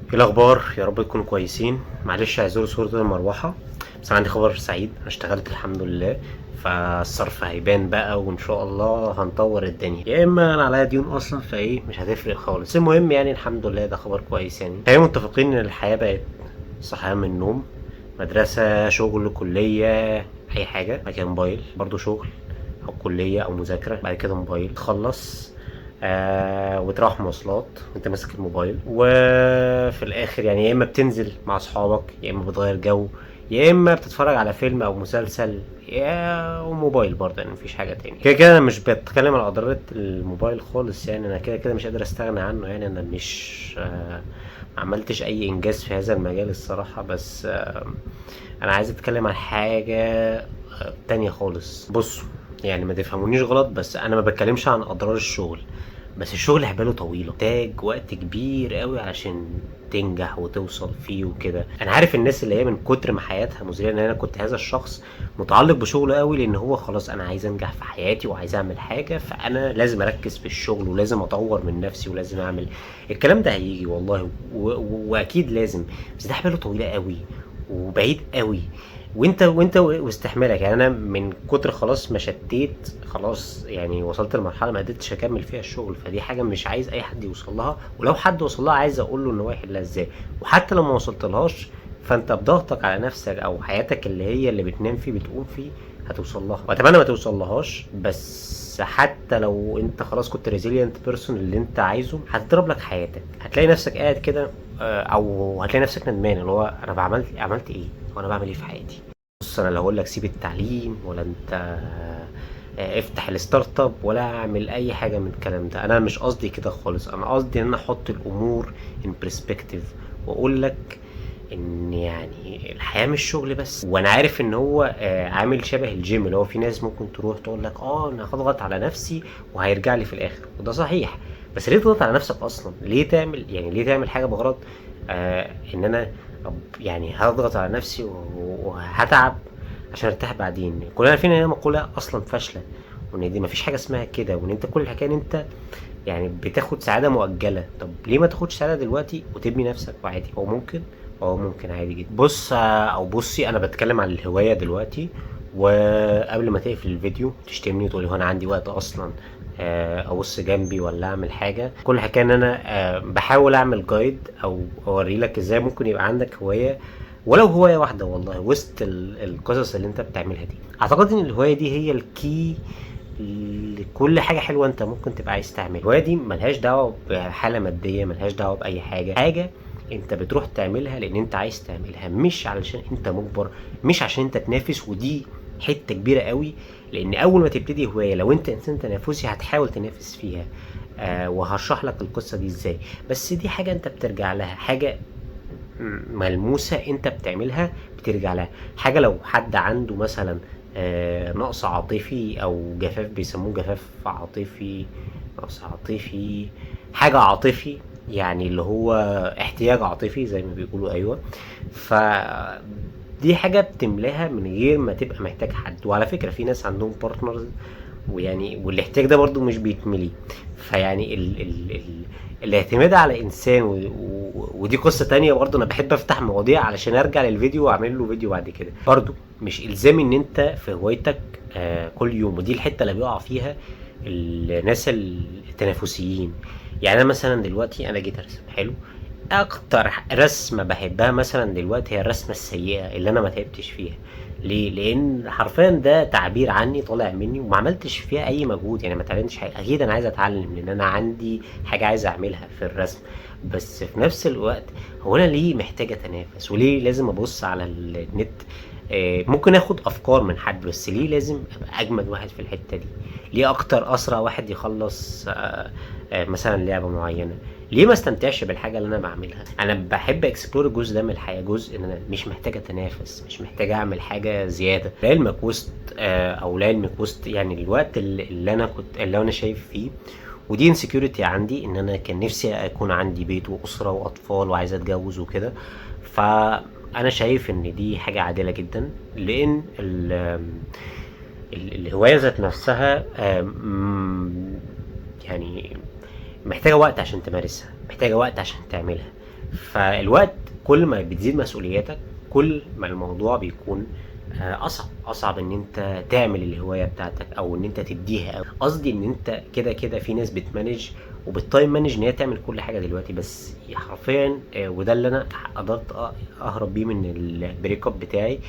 ايه الاخبار؟ يا رب تكونوا كويسين. معلش اعذروا صورة المروحة، بس انا عندي خبر سعيد. انا اشتغلت الحمد لله، فالصرف هيبان بقى وان شاء الله هنطور الدنيا. يا اما انا عليا ديون اصلا فايه مش هتفرق خالص. المهم يعني الحمد لله ده خبر كويس. يعني خلينا متفقين ان الحياة بقت صحيان من النوم، مدرسة، شغل، كلية، اي حاجة، بعد كده موبايل، برضو شغل او كلية او مذاكرة، بعد كده موبايل، تخلص وتروح مواصلات وانت ماسك الموبايل، وفي الاخر يعني يا اما بتنزل مع اصحابك، يا اما بتغير جو، يا اما بتتفرج على فيلم او مسلسل، يا وموبايل برضه. يعني مفيش حاجه تاني. كده كده انا مش بتكلم على اضرار الموبايل خالص، يعني انا كده كده مش قادر استغنى عنه. يعني انا مش ما عملتش اي انجاز في هذا المجال الصراحه، بس انا عايز اتكلم عن حاجه تانية خالص. بصوا، يعني ما تفهمونيش غلط، بس انا ما بتكلمش عن اضرار الشغل، بس الشغل حباله طويله، محتاج وقت كبير قوي علشان تنجح وتوصل فيه وكده. انا عارف الناس اللي هي من كتر ما حياتها مزريه، ان انا كنت هذا الشخص متعلق بشغله قوي، لان هو خلاص انا عايز انجح في حياتي وعايز اعمل حاجه، فانا لازم اركز في الشغل ولازم اطور من نفسي ولازم اعمل الكلام ده. هيجي والله واكيد لازم، بس ده حباله طويله قوي وبعيد قوي. وانت واستحمالك. يعني انا من كتر خلاص ما شتيت، خلاص يعني وصلت لمرحله ما قدرتش اكمل فيها الشغل، فدي حاجه مش عايز اي حد يوصل لها، ولو حد وصل لها عايز اقول له ان هو يحلها ازاي. وحتى لو ما وصلت لهاش، فانت بضغطك على نفسك او حياتك اللي هي اللي بتنام فيه بتقوم فيه هتوصل لها. واتمنى ما توصل لهاش، بس حتى لو انت خلاص كنت ريزيلينت بيرسون اللي انت عايزه، هتضرب لك حياتك. هتلاقي نفسك قاعد كده او هتلاقي نفسك ندمان، اللي هو انا عملت ايه وانا بعمل ايه في حياتي. بص، انا لا هقول لك سيب التعليم ولا انت افتح الستارت اب ولا اعمل اي حاجه من الكلام ده. انا مش قصدي كده خالص، انا قصدي ان انا احط الامور ان برسبكتيف واقول لك ان يعني الحياه مش شغل بس. وانا عارف ان هو عامل شبه الجيم، اللي هو في ناس ممكن تروح تقول لك انا هضغط على نفسي وهيرجع لي في الاخر، وده صحيح. بس ليه تضغط على نفسك اصلا؟ ليه تعمل حاجه بغرض ان انا يعني هضغط على نفسي وهتعب عشان ارتاح بعدين؟ كلنا عارفين ان هي مقولة اصلا فاشلة، وان دي مفيش حاجة اسمها كده، وان انت كل الحكاية ان انت يعني بتاخد سعادة مؤجلة. طب ليه ما تاخدش سعادة دلوقتي وتبني نفسك وعادي؟ هو ممكن، ممكن عادي جدا. بص او بصي، انا بتكلم عن الهواية دلوقتي، وقبل ما تقفل الفيديو تشتمني وتقولي هو انا عندي وقت اصلا ابص جنبي ولا اعمل حاجه؟ كل حكايه ان انا بحاول اعمل جايد او اوري لك ازاي ممكن يبقى عندك هوايه، ولو هوايه واحده والله، وسط القصص اللي انت بتعملها دي. اعتقد ان الهوايه دي هي الكي لكل حاجه حلوه انت ممكن تبقى عايز تعملها. الهوايه دي ملهاش دعوه بحاله ماديه، ملهاش دعوه باي حاجه انت بتروح تعملها لان انت عايز تعملها، مش علشان انت مجبر، مش عشان انت تنافس. ودي حته كبيره قوي، لان اول ما تبتدي هوايه لو انت انسان تنافسي هتحاول تنافس فيها. وهشرح لك القصه دي ازاي. بس دي حاجه انت بترجع لها، حاجه ملموسه انت بتعملها بترجع لها. حاجه لو حد عنده مثلا نقص عاطفي او جفاف، بيسموه جفاف عاطفي، نقص عاطفي، حاجه عاطفي، يعني اللي هو احتياج عاطفي زي ما بيقولوا. ايوه. ف دي حاجة بتملاها من غير ما تبقى محتاج حد. وعلى فكرة في ناس عندهم بارتنرز ويعني والاحتياج ده برضو مش بيتملي. فيعني ال الاعتماد على انسان ودي قصة تانية برضو. انا بحب افتح مواضيع علشان ارجع للفيديو واعمل له فيديو بعد كده. برضو مش الزامي ان انت في هوايتك كل يوم، ودي الحتة اللي بيقع فيها الناس التنافسيين. يعني انا مثلا دلوقتي انا جيت ارسم حلو، اكتر رسمه بحبها مثلا دلوقتي هي الرسمه السيئه اللي انا ما تعبتش فيها. ليه؟ لان حرفيا ده تعبير عني طالع مني وما عملتش فيها اي مجهود. يعني ما اتعلمتش حاجه. اكيد انا عايز اتعلم لان انا عندي حاجه عايز اعملها في الرسم، بس في نفس الوقت هو انا ليه محتاج اتنافس؟ وليه لازم ابص على النت ممكن اخد افكار من حد، بس ليه لازم ابقى اجمد واحد في الحته دي؟ ليه اكتر اسرع واحد يخلص مثلا لعبه معينه؟ ليه ما استمتعش بالحاجه اللي انا بعملها؟ انا بحب اكسبلور الجزء ده من الحياه، جزء ان انا مش محتاج اتنافس، مش محتاج اعمل حاجه زياده. لعلمك وسط او لعلمك وسط يعني الوقت اللي انا شايف فيه، ودي انسكيورتي عندي، ان انا كان نفسي اكون عندي بيت واسره واطفال وعايز اتجوز وكده. فانا شايف ان دي حاجه عادله جدا، لان الهوايه ذات نفسها يعني محتاجة وقت عشان تمارسها، محتاجة وقت عشان تعملها، فالوقت كل ما بتزيد مسؤولياتك كل ما الموضوع بيكون اصعب ان انت تعمل الهوايه بتاعتك او ان انت تديها. أو قصدي ان انت كده كده في ناس بتمانج وبالتايم مانج ان هي تعمل كل حاجه دلوقتي، بس حرفيا وده اللي انا قدرت اهرب بيه من البريك اب بتاعي،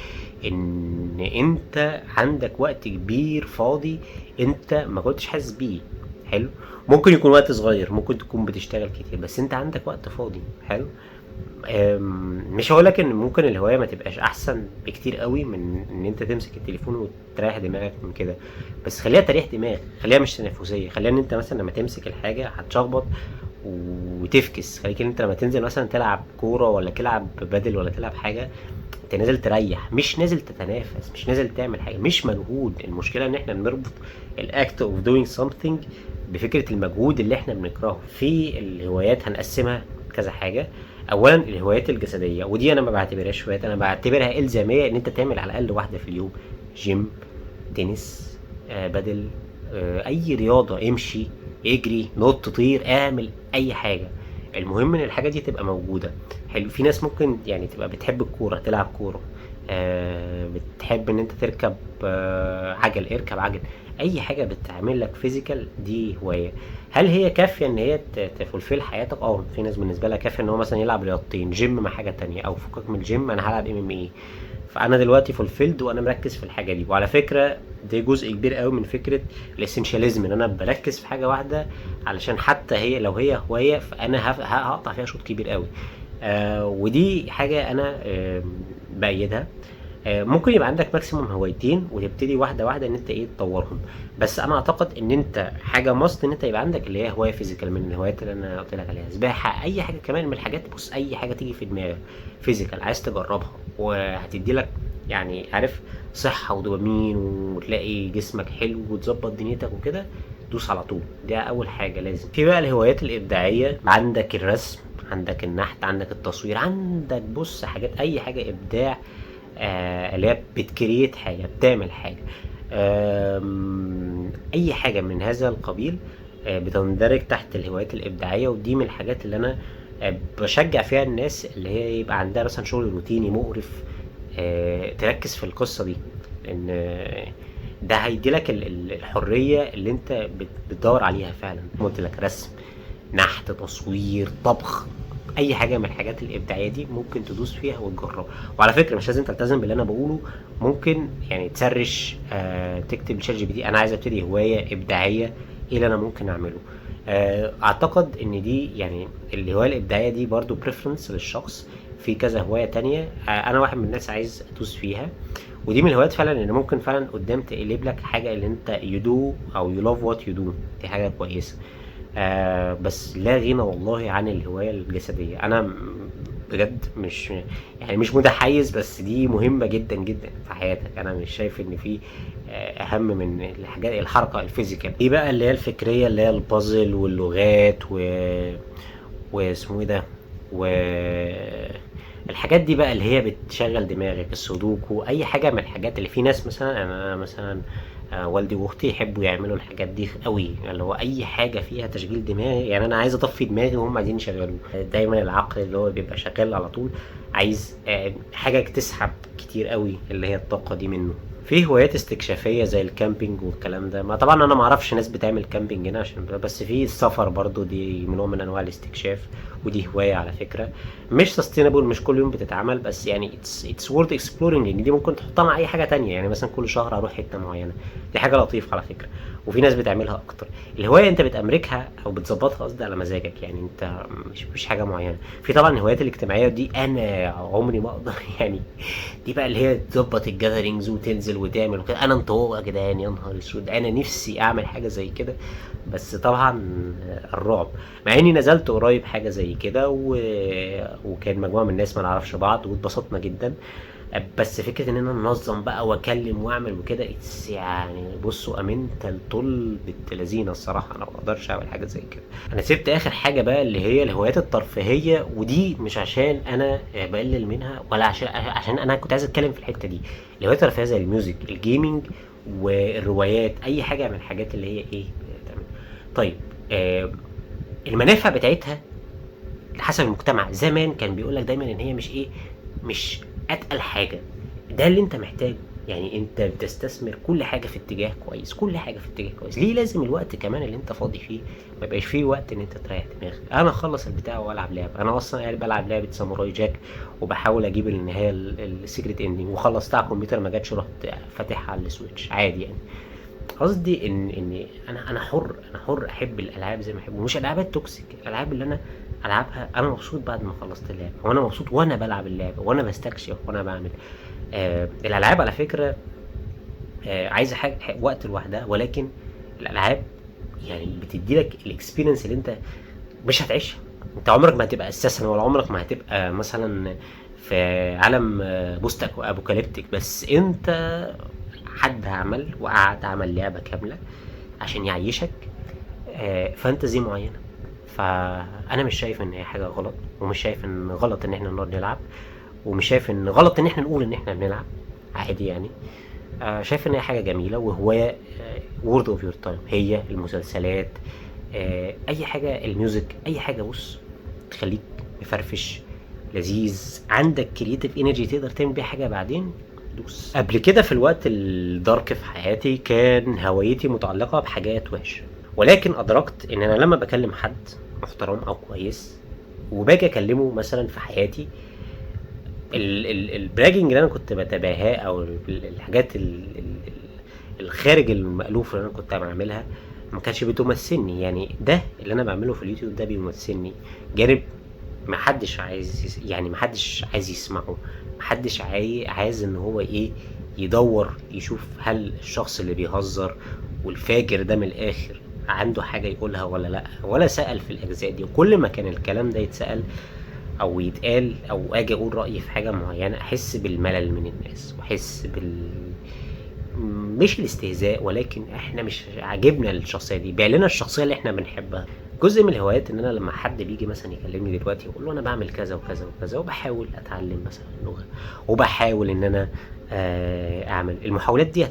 ان انت عندك وقت كبير فاضي انت ما كنتش حاسس بيه. حلو، ممكن يكون وقت صغير، ممكن تكون بتشتغل كتير، بس انت عندك وقت فاضي. حلو. مش هقولك ان ممكن الهواية ما تبقاش احسن بكتير قوي من ان انت تمسك التليفون وتريح دماغك من كده، بس خليها تريح دماغ، خليها مش تنافسية، خليها ان انت مثلا لما تمسك الحاجة هتشخبط وتفكس. خليك ان انت لما تنزل مثلا تلعب كورة ولا تلعب بدل ولا تلعب حاجة، انت نازل تريح، مش نازل تتنافس، مش نازل تعمل حاجة، مش مجهود. المشكلة ان احنا بنربط الاكت اوف دوينج something بفكرة المجهود اللي احنا بنكرهه. في الهوايات هنقسمها كذا حاجة. اولا الهوايات الجسدية، ودي انا ما بعتبرهاش هوايات، انا بعتبرها الزامية ان انت تعمل على الاقل واحدة في اليوم. جيم، تنس، بدل، اي رياضة، امشي، اجري، نط، طير، اعمل اي حاجة، المهم ان الحاجة دي تبقى موجودة. حلو. في ناس ممكن يعني تبقى بتحب الكورة تلعب كورة، بتحب ان انت تركب عجل، اركب عجل، اي حاجة بتعمل لك فيزيكال دي هواية. هل هي كافية ان هي تفولفيل حياتك؟ في ناس بالنسبة لها كافية ان هو مثلا يلعب رياضتين، جيم مع حاجة تانية، او فكك من الجيم انا هلعب MMA. فانا دلوقتي فولفيلد وانا مركز في الحاجة دي. وعلى فكرة ده جزء كبير قوي من فكرة الاسنشاليزم، ان انا بركز في حاجة واحدة علشان حتى هي لو هي هواية فانا هقطع فيها شوط كبير قوي. ودي حاجة انا بأيدها. ممكن يبقى عندك ماكسيموم هوايتين وتبتدي واحده واحده ان انت تطورهم، بس انا اعتقد ان انت حاجه ماست ان انت يبقى عندك اللي هي هوايه فيزيكال من الهوايات اللي انا قلت لك عليها، سباحه، اي حاجه كمان من الحاجات. بص، اي حاجه تيجي في دماغك فيزيكال عايز تجربها وهتدي لك يعني عارف صحه ودوبامين وتلاقي جسمك حلو وتظبط دنيتك وكده، دوس على طول. ده اول حاجه لازم. في بقى الهوايات الابداعيه، عندك الرسم، عندك النحت، عندك التصوير، عندك بص حاجات، اي حاجه ابداع، اللي هي بتكريت حاجة، بتعمل حاجة، أي حاجة من هذا القبيل بتندرج تحت الهوايات الإبداعية. ودي من الحاجات اللي أنا بشجع فيها الناس اللي هي يبقى عندها مثلا شغل روتيني مقرف، تركز في القصة دي، لأن ده هيديلك الحرية اللي انت بتدور عليها فعلا. قلت لك رسم، نحت، تصوير، طبخ، اي حاجه من الحاجات الابداعيه دي ممكن تدوس فيها وتجربها. وعلى فكره مش لازم تلتزم باللي انا بقوله، ممكن يعني تسرش، تكتب لشات GPT انا عايز ابتدي هوايه ابداعيه، ايه اللي انا ممكن اعمله. اعتقد ان دي يعني الهوايه الابداعيه دي برضو بريفرنس للشخص. في كذا هوايه تانية، انا واحد من الناس عايز ادوس فيها، ودي من الهوايات فعلا اللي ممكن فعلا قدام تقلب لك حاجه اللي انت يو دو او يو لاف وات يو دو. دي حاجه كويسه. بس لا غنى والله عن الهواية الجسدية. أنا بجد مش يعني مش متحيز، بس دي مهمة جدا جدا في حياتك. أنا مش شايف إن في أهم من الحاجات الحركة الفيزيكال دي بقى اللي هي الفكرية، اللي هي البازل واللغات واسمه ايه ده، و الحاجات دي بقى اللي هي بتشغل دماغك، السودوكو، اي حاجه من الحاجات اللي في ناس مثلا. انا مثلا والدي واختي يحبوا يعملوا الحاجات دي قوي، اللي هو اي حاجه فيها تشغيل دماغ. يعني انا عايز اطفي دماغي وهم عايزين يشغلوه. دايما العقل اللي هو بيبقى شغال على طول عايز حاجه تسحب كتير قوي اللي هي الطاقه دي منه. في هوايات استكشافيه زي الكامبينج والكلام ده، ما طبعا انا ما اعرفش ناس بتعمل كامبينج هنا عشان بس في السفر برضو دي نوع من انواع الاستكشاف، ودي هوايه على فكره مش سستينابل، مش كل يوم بتتعمل، بس يعني اتس وورث اكسبلورنج. ان دي ممكن تحطها مع اي حاجه تانية، يعني مثلا كل شهر اروح حته معينه، دي حاجه لطيفه على فكره، وفي ناس بتعملها اكتر. الهوايه انت بتامركها او بتظبطها قصدي على مزاجك، يعني انت مش حاجه معينه. في طبعا الهوايات الاجتماعيه دي انا عمري ما اقدر يعني دي بقى اللي هي تظبط الجاذرينجز وتنزل وتعمل وكده. انا انطوائي يا جدعان، يا نهار اسود، انا نفسي اعمل حاجه زي كده، بس طبعا الرعب. مع اني نزلت قريب حاجه زي كده وكان مجموعه من الناس ما نعرفش بعض واتبسطنا جدا، بس فكره ان انا انظم بقى واكلم واعمل وكده يعني بصوا امنت الطل بنت لذينه الصراحه، انا ما اقدرش اعمل حاجه زي كده. انا سبت اخر حاجه بقى اللي هي الهوايات الترفيهيه، ودي مش عشان انا بقلل منها ولا عشان انا كنت عايز اتكلم في الحته دي. الهوايات الترفيهيه زي الميوزك، الجيمنج، والروايات، اي حاجه من الحاجات اللي هي تعمل. طيب المنافع بتاعتها حسب المجتمع. زمان كان بيقول لك دايما ان هي مش اتقل حاجه. ده اللي انت محتاجه. يعني انت بتستثمر كل حاجه في اتجاه كويس، كل حاجه في اتجاه كويس. ليه؟ لازم الوقت كمان اللي انت فاضي فيه ما يبقاش فيه وقت ان انت تريح دماغك. انا اخلص البتاع والعب لعبه. انا اصلا يعني بلعب لعبه ساموراي جاك وبحاول اجيب النهايه السيكريت اندنج، وخلصتها على الكمبيوتر ما جاتش، رحت فاتحها على السويتش عادي يعني. قصدي ان انا حر احب الالعاب زي ما احب، ومش الالعاب توكسيك، الالعاب اللي انا العبها انا مبسوط بعد ما خلصت اللعبه، وانا مبسوط وانا بلعب اللعبه، وانا بستكشف وانا بعمل. الالعاب على فكره عايزه حاجه وقت لوحدها، ولكن الالعاب يعني بتدي لك الاكسبيرينس اللي انت مش هتعيشها. انت عمرك ما هتبقى اساسا، ولا عمرك ما هتبقى مثلا في عالم بوست ابوكاليبتيك، بس انت حد عمل لعبه كامله عشان يعيشك فانتزي معينه. فانا مش شايف ان هي حاجه غلط، ومش شايف ان غلط ان احنا نقعد نلعب، ومش شايف ان غلط ان احنا نقول ان احنا بنلعب عادي يعني. شايف ان هي حاجه جميله وهوايه. وورد اوف يور تايم، هي المسلسلات، اي حاجه، الميوزك، اي حاجه بص تخليك مفرفش لذيذ، عندك كرييتيف انرجي تقدر تعمل بيها حاجه بعدين، دوس. قبل كده في الوقت الدارك في حياتي كان هوايتي متعلقه بحاجات وحشه، ولكن ادركت ان انا لما بكلم حد محترم او كويس وباجي اكلمه مثلا في حياتي، البراجنج اللي انا كنت بتباهاه او الحاجات الخارج المألوف اللي انا كنت بعملها ما كانش بتمثلني. يعني ده اللي انا بعمله في اليوتيوب ده بيمثلني جانب محدش عايز، يعني محدش عايز يسمعه، محدش عايز ان هو يدور يشوف هل الشخص اللي بيهزر والفاجر ده من الاخر عنده حاجة يقولها ولا لا، ولا سأل في الاجزاء دي. وكل ما كان الكلام ده يتسأل او يتقال او اجي اقول رأيي في حاجة معينة، احس بالملل من الناس، واحس مش الاستهزاء، ولكن احنا مش عاجبنا الشخصيه دي، بيعلنا الشخصيه اللي احنا بنحبها. جزء من الهوايات ان انا لما حد بيجي مثلا يكلمني دلوقتي واقول له انا بعمل كذا وكذا وكذا، وبحاول اتعلم مثلا لغه، وبحاول ان انا اعمل المحاولات دي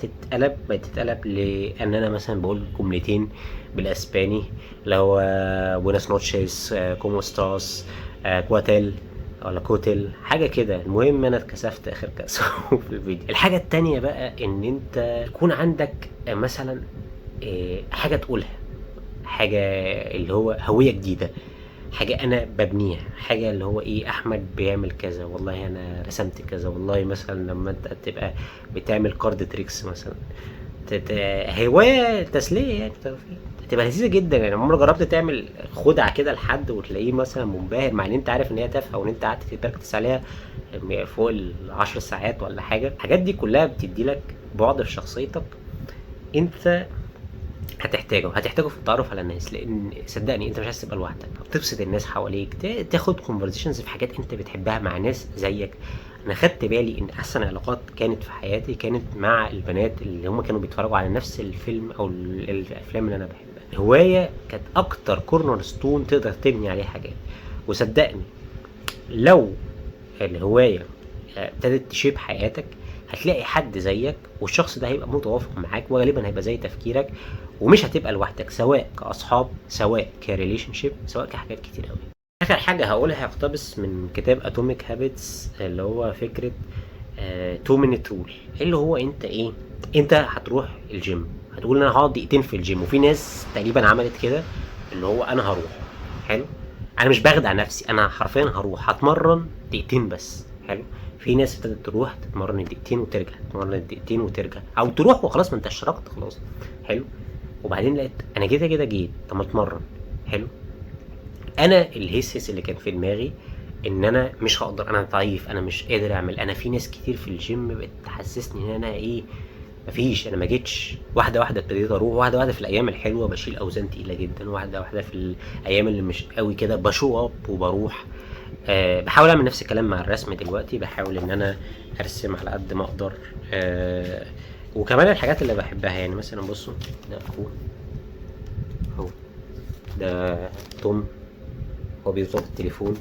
بتتقلب لان انا مثلا بقول جملتين بالاسباني، لو بوناس نوتشيس، كومو ستاس، كواتيل ولا كوتل، حاجه كده. المهم انا اتكسفت اخر كاس في الفيديو. الحاجه التانية بقى ان انت يكون عندك مثلا حاجه تقولها، حاجه اللي هو هويه جديده، حاجه انا ببنيها، حاجه اللي هو احمد بيعمل كذا، والله انا رسمت كذا، والله مثلا لما انت تبقى بتعمل كارد تريكس مثلا، هوايه تسليه يعني ترفيه، تبقى لذيذه جدا. يعني عمرك جربت تعمل خدعه كده لحد وتلاقيه مثلا منبهر، مع ان انت عارف ان هي تافهه وان انت قعدت تبركتس عليها فوق ال10 ساعات ولا حاجه؟ الحاجات دي كلها بتدي لك بعد في شخصيتك انت هتحتاجه في التعرف على الناس، لان صدقني انت مش عايز تبقى لوحدك، تبسط الناس حواليك، تاخد كونفرزيشنز في حاجات انت بتحبها مع ناس زيك. انا خدت بالي ان احسن علاقات كانت في حياتي كانت مع البنات اللي هم كانوا بيتفرجوا على نفس الفيلم او الافلام اللي انا بحبها. الهوايه كانت اكتر كورنر ستون تقدر تبني عليه حاجات. وصدقني لو الهوايه ابتدت تشيب حياتك، هتلاقي حد زيك، والشخص ده هيبقى متوافق معاك، وغالبا هيبقى زي تفكيرك، ومش هتبقى لوحدك، سواء كاصحاب، سواء كريليشن شيب، سواء كحاجات كتير قوي. اخر حاجه هقولها هقتبس من كتاب اتوميك هابتس، اللي هو فكره 2 مينيت رول، اللي هو انت هتروح الجيم، هتقول انا هقعد دقيقتين في الجيم، وفي ناس تقريبا عملت كده، اللي هو انا هروح حلو، انا مش بخدع نفسي، انا حرفيا هروح هتمرن دقيقتين بس حلو. في ناس ابتدت تروح تتمرن الدقيقتين وترجع، تتمرن الدقيقتين وترجع، او تروح وخلاص ما انت اشتركت خلاص حلو. وبعدين لقيت انا كده جيت، طب ما اتمرن حلو. انا الهيسس اللي كان في دماغي ان انا مش هقدر، انا ضعيف، انا مش قادر اعمل، انا في ناس كتير في الجيم بتحسسني ان انا مفيش، انا ما جيتش. واحده ابتديت اروح، واحده في الايام الحلوه بشيل اوزان تقيله جدا، واحده في الايام اللي مش قوي كده بشو اب وبروح. بحاول اعمل نفس الكلام مع الرسم دلوقتي، بحاول ان انا ارسم على قد ما اقدر. وكمان الحاجات اللي بحبها، يعني مثلا بصوا ده اهو ده توم، هو بيظبط التليفون.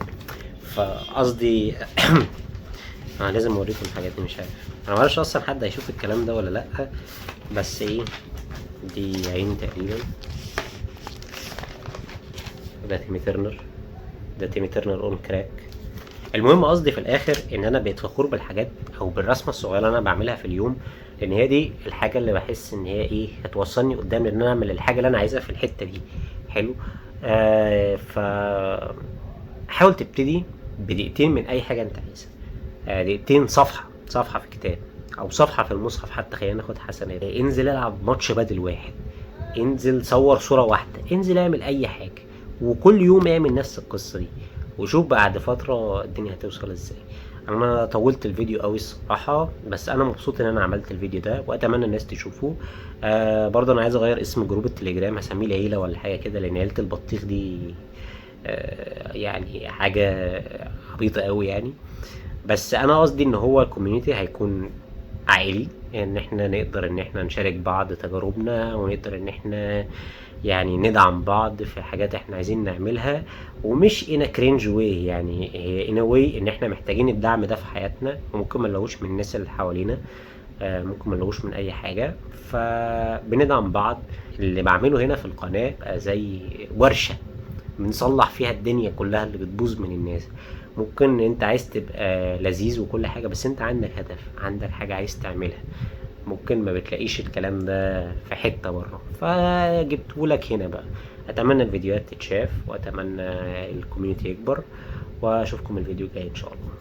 فقصدي انا لازم اوريكم الحاجات دي، مش عارف، انا معرفش اصلا حد هيشوف الكلام ده ولا لا، بس دي عين تقريبا، ده تيمي ترنر، ده تيمي ترنر اون كراك. المهم قصدي في الاخر ان انا بقيت فخور بالحاجات او بالرسمه الصغيره اللي انا بعملها في اليوم، لان هي دي الحاجه اللي بحس ان هي ايه هتوصلني قدام ان انا اعمل الحاجه اللي انا عايزها في الحته دي. حلو. ف حاول تبتدي بدقيقتين من اي حاجه انت عايزها. دقيقتين، صفحه في كتاب او صفحه في المصحف حتى، خلينا ناخد حسنات. انزل العب ماتش بدل واحد، انزل صور صورة واحدة، انزل اعمل اي حاجة، وكل يوم اعمل نفس القصة دي، وشوف بعد فترة الدنيا هتوصل ازاي. انا طولت الفيديو قوي الصراحة، بس انا مبسوط ان انا عملت الفيديو ده واتمنى الناس تشوفه. برضه انا عايز اغير اسم جروب التليجرام، هسميه العيلة ولا حاجة كده، لان عيلة البطيخ دي يعني حاجة عبيطة قوي يعني. بس انا قصدي ان هو الكوميونتي هيكون عائلي، ان احنا نقدر ان احنا نشارك بعض تجاربنا، ونقدر ان احنا يعني ندعم بعض في حاجات احنا عايزين نعملها، ومش in a cringe way، يعني هي in a way ان احنا محتاجين الدعم ده في حياتنا، وممكن ما نلاقوش من الناس اللي حوالينا، ممكن ما نلاقوش من اي حاجة، فبندعم بعض. اللي بعمله هنا في القناة بقى زي ورشة بنصلح فيها الدنيا كلها اللي بتبوظ من الناس. ممكن انت عايز تبقى لذيذ وكل حاجة، بس انت عندك هدف، عندك حاجة عايز تعملها، ممكن ما بتلاقيش الكلام ده في حتة بره، فجبتهولك هنا بقى. اتمنى الفيديوهات تتشاف، واتمنى الكوميونتي يكبر، واشوفكم الفيديو الجاي ان شاء الله.